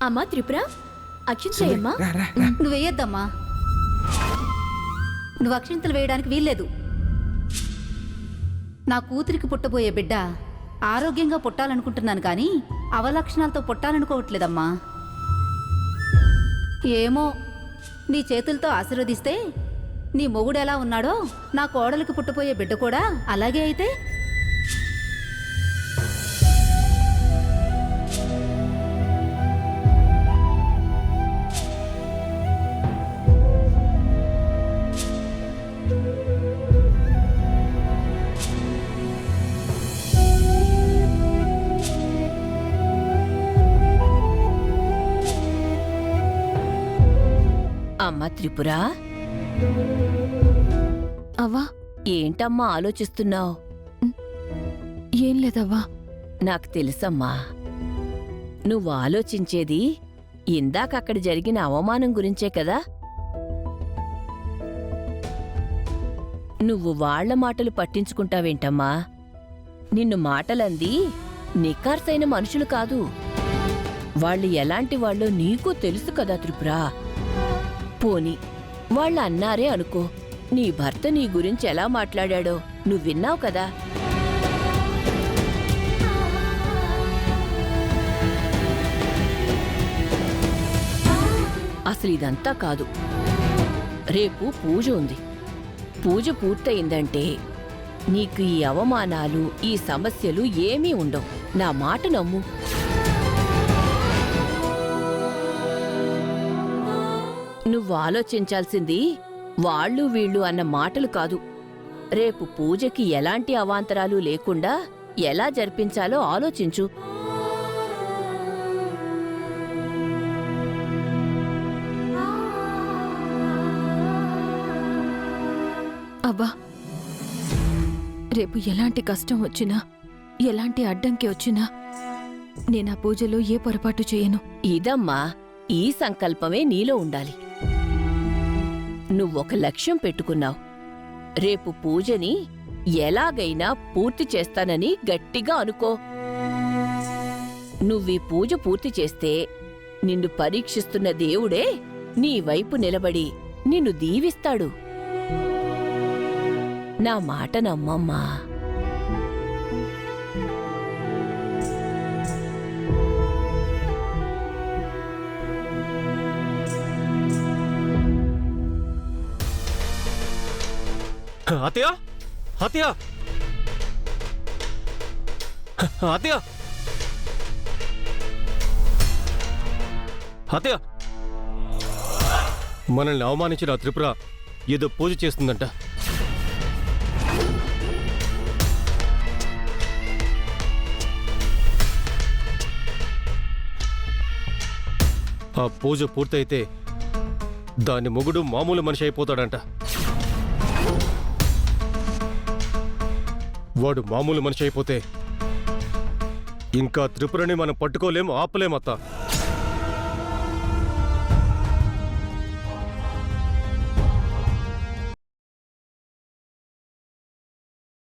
అమ్మా త్రిపుర, అక్షింతలమ్మా. నువ్వు వేయొద్దమ్మా. నువ్వు అక్షింతలు వేయడానికి వీల్లేదు. నా కూతురికి పుట్టబోయే బిడ్డ ఆరోగ్యంగా పుట్టాలనుకుంటున్నాను కానీ అవలక్షణాలతో పుట్టాలనుకోవట్లేదమ్మా. ఏమో, నీ చేతులతో ఆశీర్వదిస్తే నీ మొగుడు ఎలా ఉన్నాడో నా కోడలికి పుట్టబోయే బిడ్డ కూడా అలాగే అయితే. అమ్మా త్రిపుర, అవ్వా, ఏంటమ్మా ఆలోచిస్తున్నావు? ఏం లేదవ్వా. నాకు తెలుసమ్మా, నువ్వు ఆలోచించేది ఇందాకక్కడ జరిగిన అవమానం గురించే కదా. నువ్వు వాళ్ల మాటలు పట్టించుకుంటావేంటమ్మా? నిన్ను మాటలంది నిఖార్సైన మనుషులు కాదు. వాళ్ళు ఎలాంటి వాళ్ళో నీకు తెలుసు కదా త్రిపుర. పోని వాళ్ళు అన్నారే అనుకో, నీ భర్త నీ గురించి ఎలా మాట్లాడాడో నువ్వు విన్నావు కదా. అసలు ఇదంతా కాదు. రేపు పూజ ఉంది. పూజ పూర్తయిందంటే నీకు ఈ అవమానాలు, ఈ సమస్యలు ఏమీ ఉండవు. నా మాట నమ్ము. నువ్వు ఆలోచించాల్సింది వాళ్ళు వీళ్ళు అన్న మాటలు కాదు. రేపు పూజకి ఎలాంటి అవాంతరాలు లేకుండా ఎలా జరిపించాలో ఆలోచించు. అవ్వా, రేపు ఎలాంటి కష్టం వచ్చినా, ఎలాంటి అడ్డంకి వచ్చినా నేనా పూజలో ఏ పొరపాటు చేయను. ఇదమ్మా, ఈ సంకల్పమే నీలో ఉండాలి. నువ్వొక లక్ష్యం పెట్టుకున్నావు. రేపు పూజని ఎలాగైనా పూర్తి చేస్తానని గట్టిగా అనుకో. నువ్వీ పూజ పూర్తి చేస్తే నిన్ను పరీక్షిస్తున్న దేవుడే నీ వైపు నిలబడి నిన్ను దీవిస్తాడు. నా మాట నమ్మమ్మా. అత్తయ్య, అత్తయ్య, అత్తయ్య, అత్తయ్య, మనల్ని అవమానించిన త్రిపుర ఏదో పూజ చేస్తుందంట. ఆ పూజ పూర్తయితే దాని మొగుడు మామూలు మనిషి అయిపోతాడంట. వాడు మామూలు మనిషి అయిపోతే ఇంకా త్రిపురని మనం పట్టుకోలేం, ఆపలేం అత్త.